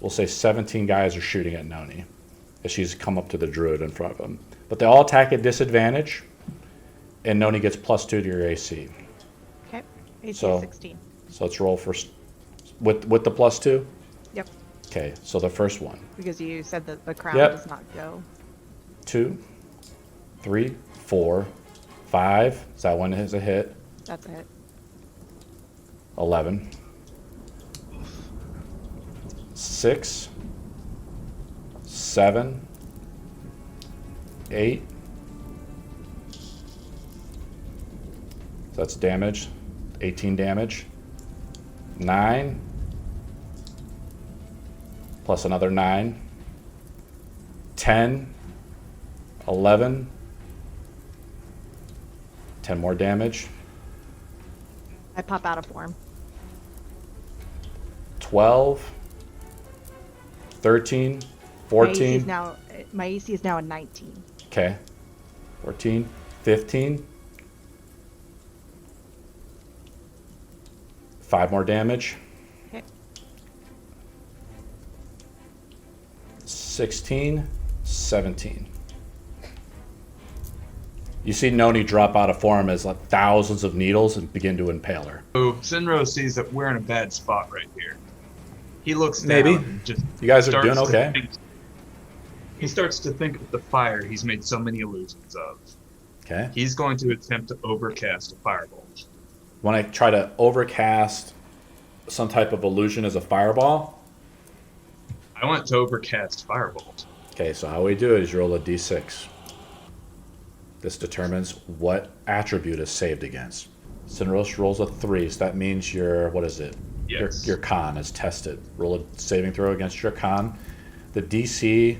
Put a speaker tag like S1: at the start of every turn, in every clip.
S1: we'll say 17 guys are shooting at Noni as she's come up to the druid in front of him. But they all attack at disadvantage, and Noni gets +2 to your AC.
S2: Okay. AC
S1: So-
S2: 16.
S1: So let's roll for with the +2.
S2: Yep.
S1: Okay, so the first one.
S2: Because you said that the crown
S1: Yep.
S2: does not go.
S1: 2, 3, 4, 5. Is that one is a hit?
S2: That's a hit.
S1: 11. 6, 7, 8. So that's damage. 18 damage. 9. Plus another 9. 10. 11. 10 more damage.
S2: I pop out of form.
S1: 12. 13. 14.
S2: My AC is now a 19.
S1: Okay. 14. 15. 5 more damage.
S2: Okay.
S1: 16. 17. You see Noni drop out of form as like thousands of needles and begin to impale her.
S3: So Sinro sees that we're in a bad spot right here. He looks down
S1: Maybe.
S3: and just
S1: You guys are
S3: starts
S1: doing
S3: to
S1: okay.
S3: think- he starts to think of the fire he's made so many illusions of.
S1: Okay.
S3: He's going to attempt to overcast a firebolt.
S1: When I try to overcast some type of illusion as a fireball.
S3: I want to overcast firebolt.
S1: Okay, so how we do it is you roll a d6. This determines what attribute is saved against. Cinderos rolls a 3, so that means your, what is it?
S3: Yes.
S1: Your con is tested. Roll a saving throw against your con. The DC,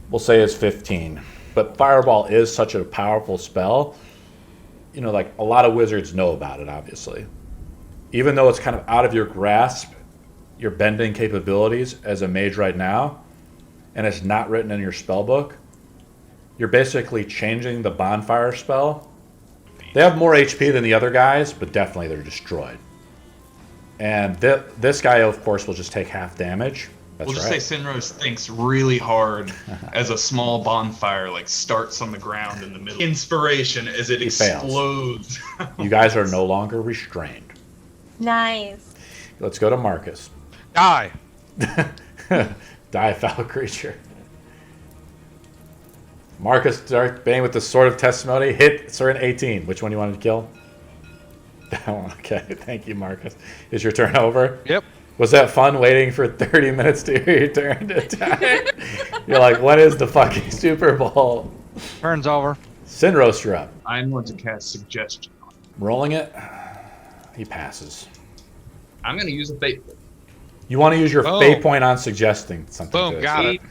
S1: we'll say, is 15. But Fireball is such a powerful spell. You know, like, a lot of wizards know about it, obviously. Even though it's kind of out of your grasp, your bending capabilities as a mage right now, and it's not written in your spell book, you're basically changing the bonfire spell. They have more HP than the other guys, but definitely they're destroyed. And this guy, of course, will just take half damage. That's
S3: We'll just
S1: right.
S3: say Sinrose thinks really hard as a small bonfire like starts on the ground in the middle. Inspiration as it
S1: He fails.
S3: explodes.
S1: You guys are no longer restrained.
S4: Nice.
S1: Let's go to Marcus.
S5: Die.
S1: Die, foul creature. Marcus Darth Bane with the Sword of Testimony. Hit certain 18. Which one you wanted to kill? That one. Okay, thank you, Marcus. Is your turn over?
S5: Yep.
S1: Was that fun waiting for 30 minutes to hear your turn to attack? You're like, when is the fucking Super Bowl?
S5: Turn's over.
S1: Sinros, you're up.
S3: I'm going to cast Suggestion on him.
S1: Rolling it. He passes.
S3: I'm going to use a fate point.
S1: You want to use your
S5: Boom.
S1: fate point on suggesting something.
S5: Boom,
S1: to us.
S5: got it.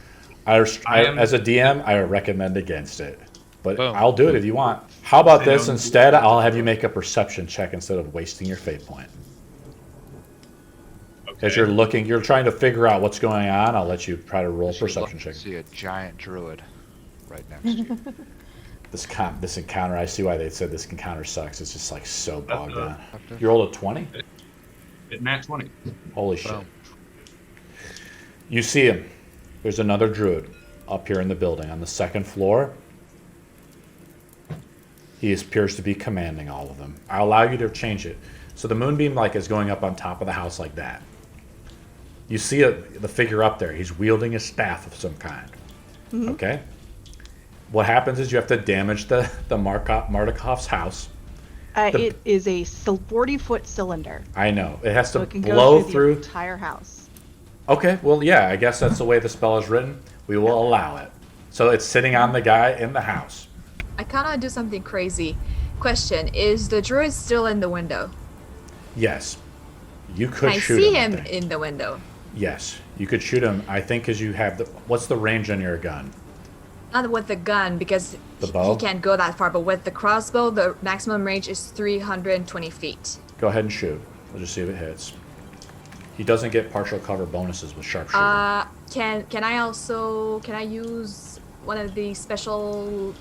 S1: As a DM, I recommend against it. But
S5: Boom.
S1: I'll do it if you want. How about
S3: I
S1: this?
S3: don't-
S1: Instead, I'll have you make a perception check instead of wasting your fate point.
S3: Okay.
S1: As you're trying to figure out what's going on, I'll let you try to roll a
S5: Should
S1: perception
S5: look
S1: check.
S5: to see a giant druid right next to you.
S1: This encounter, I see why they said this encounter sucks. It's just like so bogged down.
S5: Okay.
S1: You rolled a 20?
S3: At nat 20.
S1: Holy shit.
S5: Boom.
S1: You see him. There's another druid up here in the building on the second floor. He appears to be commanding all of them. I'll allow you to change it. So the moonbeam is going up on top of the house like that. You see the figure up there. He's wielding a staff of some kind. Okay? What happens is you have to damage the Mardikov's house.
S2: It is a 40-foot cylinder,
S1: I know. It has
S2: so
S1: to
S2: it can
S1: blow
S2: go through
S1: through.
S2: the entire house.
S1: Okay, well, yeah, I guess that's the way the spell is written. We will allow it. So it's sitting on the guy in the house.
S4: I kind of do something crazy. Question: is the druid still in the window?
S1: Yes. You could
S4: Can I
S1: shoot
S4: see
S1: him.
S4: him
S1: I think.
S4: in the window?
S1: Yes, you could shoot him. I think because you have what's the range on your gun?
S4: Not with the gun because
S1: The bow?
S4: he can't go that far. But with the crossbow, the maximum range is 320 feet.
S1: Go ahead and shoot. We'll just see if it hits. He doesn't get partial cover bonuses with sharpshooter.
S4: Can I use one of the special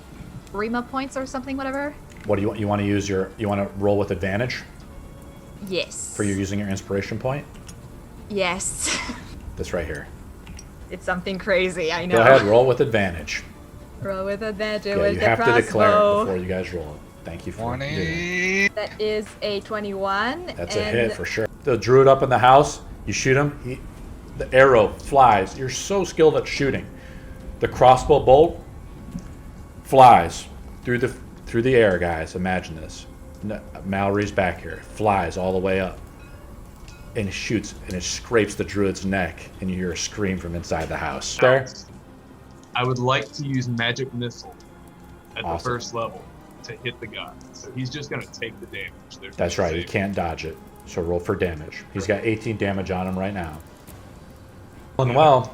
S4: Rima points or something, whatever?
S1: What do you want? You want to use you want to roll with advantage
S4: Yes.
S1: for you using your inspiration point?
S4: Yes.
S1: This right here.
S4: It's something crazy, I know.
S1: Go ahead, roll with advantage.
S4: Roll with advantage
S1: Yeah,
S4: with
S1: you
S4: the
S1: have to declare it
S4: crossbow.
S1: before you guys roll it. Thank you for doing it.
S5: 20.
S4: That is a 21.
S1: That's a
S4: and
S1: hit for sure. The druid up in the house, you shoot him, the arrow flies. You're so skilled at shooting. The crossbow bolt flies through the air, guys. Imagine this. Mallory's back here. Flies all the way up. And it shoots, and it scrapes the druid's neck, and you hear a scream from inside the house. There.
S3: I would like to use magic missile at
S1: Awesome.
S3: the first level to hit the guy. So he's just gonna take the damage. There's
S1: That's
S3: no
S1: right. He
S3: saving.
S1: can't dodge it. So roll for damage. He's got 18 damage on him right now. Doing well.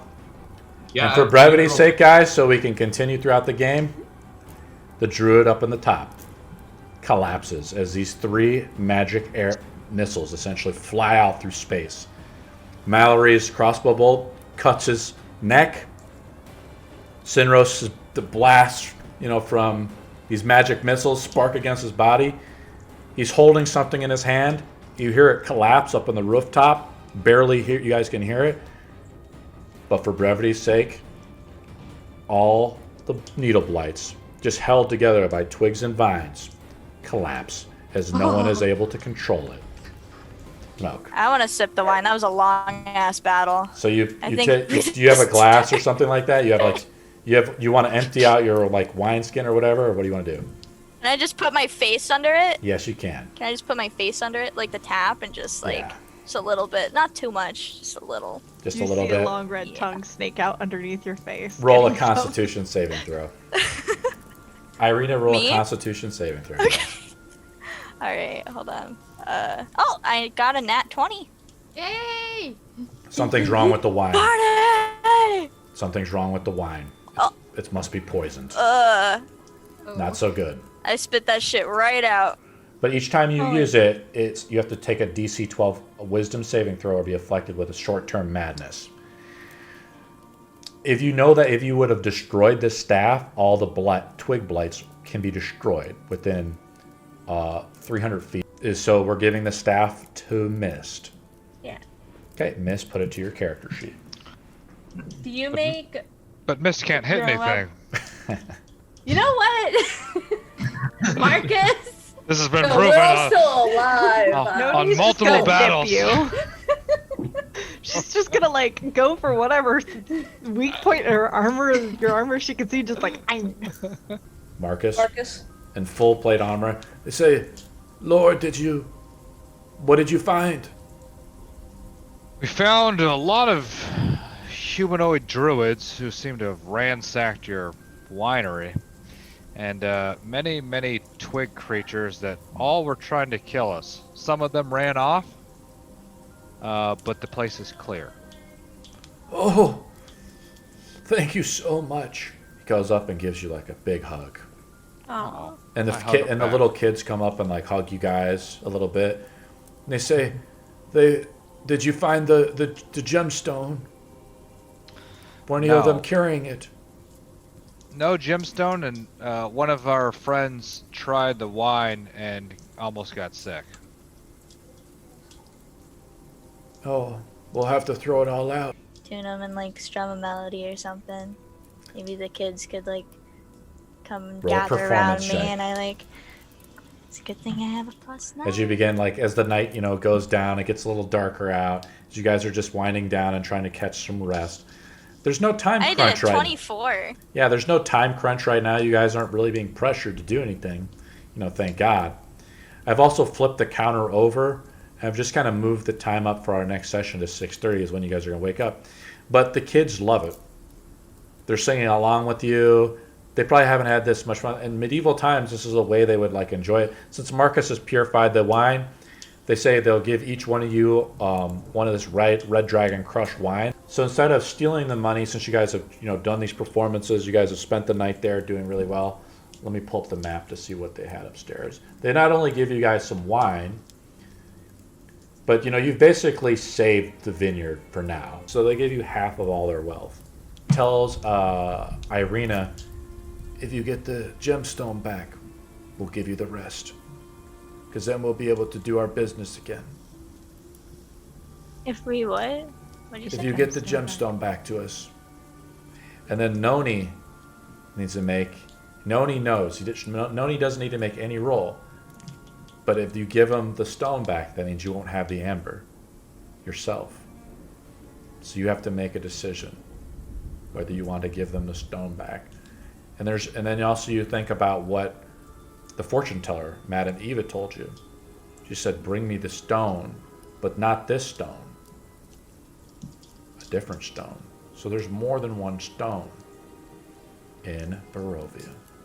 S3: Yeah.
S1: And for brevity's sake, guys, so we can continue throughout the game, the druid up in the top collapses as these 3 magic air missiles essentially fly out through space. Mallory's crossbow bolt cuts his neck. Sinros, the blast, from these magic missiles spark against his body. He's holding something in his hand. You hear it collapse up on the rooftop. Barely hear, you guys can hear it. But for brevity's sake, all the needle blights, just held together by twigs and vines, collapse as no one is able to control it. Milk.
S6: I want to sip the wine. That was a long ass battle.
S1: So do
S6: I think-
S1: you have a glass or something like that? You want to empty out your wineskin or whatever, or what do you want to do?
S6: Can I just put my face under it?
S1: Yes, you can.
S6: Can I just put my face under it, like the tap, and just
S1: Yeah.
S6: just a little bit, not too much, just a little.
S1: Just
S2: You
S1: a little
S2: see
S1: bit.
S2: a long red
S6: Yeah.
S2: tongue snake out underneath your face.
S1: Roll a
S2: Getting some-
S1: Constitution saving throw. Irina, roll
S6: Me?
S1: a Constitution saving throw.
S6: All right, hold on. Oh, I got a nat 20.
S4: Yay!
S1: Something's wrong with the wine.
S6: Party!
S1: Something's wrong with the wine.
S6: Oh.
S1: It must be poisoned.
S6: Oh,
S1: Not so good.
S6: I spit that shit right out.
S1: But each time you use it, you have to take a DC 12 Wisdom saving throw or be afflicted with a short-term madness. If you know that if you would have destroyed this staff, all the twig blights can be destroyed within 300 feet. So we're giving the staff to Mist.
S6: Yeah.
S1: Okay, Mist, put it to your character sheet.
S4: Do you make...
S5: But Mist can't hit
S4: You're allowed-
S5: anything.
S4: You know what? Marcus?
S5: This has been
S4: The
S5: proven
S4: world's still alive.
S5: on
S2: Nobody's just
S5: multiple
S2: gonna dip
S5: battles.
S2: you. She's just gonna go for whatever weak point or your armor she can see, just
S1: Marcus,
S7: Marcus?
S1: in full plate armor. They say, Lord, what did you find?
S5: We found a lot of humanoid druids who seem to have ransacked your winery. And many, many twig creatures that all were trying to kill us. Some of them ran off, but the place is clear.
S1: Oh, thank you so much. He goes up and gives you a big hug.
S6: Oh.
S1: And
S5: I hug him
S1: and the
S5: back.
S1: little kids come up and hug you guys a little bit. And they say, did you find the gemstone? Were any of
S5: No.
S1: them carrying it?
S5: No gemstone, and one of our friends tried the wine and almost got sick.
S1: Oh, we'll have to throw it all out.
S6: Tune them and strum a melody or something. Maybe the kids could come and
S1: Roll a
S6: gather around
S1: performance
S6: me,
S1: check.
S6: and it's a good thing I have a +9.
S1: As you begin, as the night, goes down, it gets a little darker out. As you guys are just winding down and trying to catch some rest. There's no time
S6: I did
S1: crunch
S6: a
S1: right
S6: 24.
S1: Yeah, there's no time crunch right now. You guys aren't really being pressured to do anything. Thank God. I've also flipped the counter over. I've just kind of moved the time up for our next session to 6:30 is when you guys are going to wake up. But the kids love it. They're singing along with you. They probably haven't had this much fun. In medieval times, this is a way they would enjoy it. Since Marcus has purified the wine, they say they'll give each one of you one of this Red Dragon Crush wine. So instead of stealing the money, since you guys have done these performances, you guys have spent the night there doing really well. Let me pull up the map to see what they had upstairs. They not only give you guys some wine, but you've basically saved the vineyard for now. So they give you half of all their wealth. Tells Irina, if you get the gemstone back, we'll give you the rest. Because then we'll be able to do our business again.
S6: If we what? What'd you
S1: If
S6: say?
S1: you get the
S2: Gemstone
S1: gemstone back to us. And then Noni needs to make... Noni knows. Noni doesn't need to make any roll. But if you give him the stone back, that means you won't have the amber yourself. So you have to make a decision whether you want to give them the stone back. And then also you think about what the fortune teller, Madame Eva, told you. She said, bring me the stone, but not this stone. A different stone. So there's more than one stone in Barovia.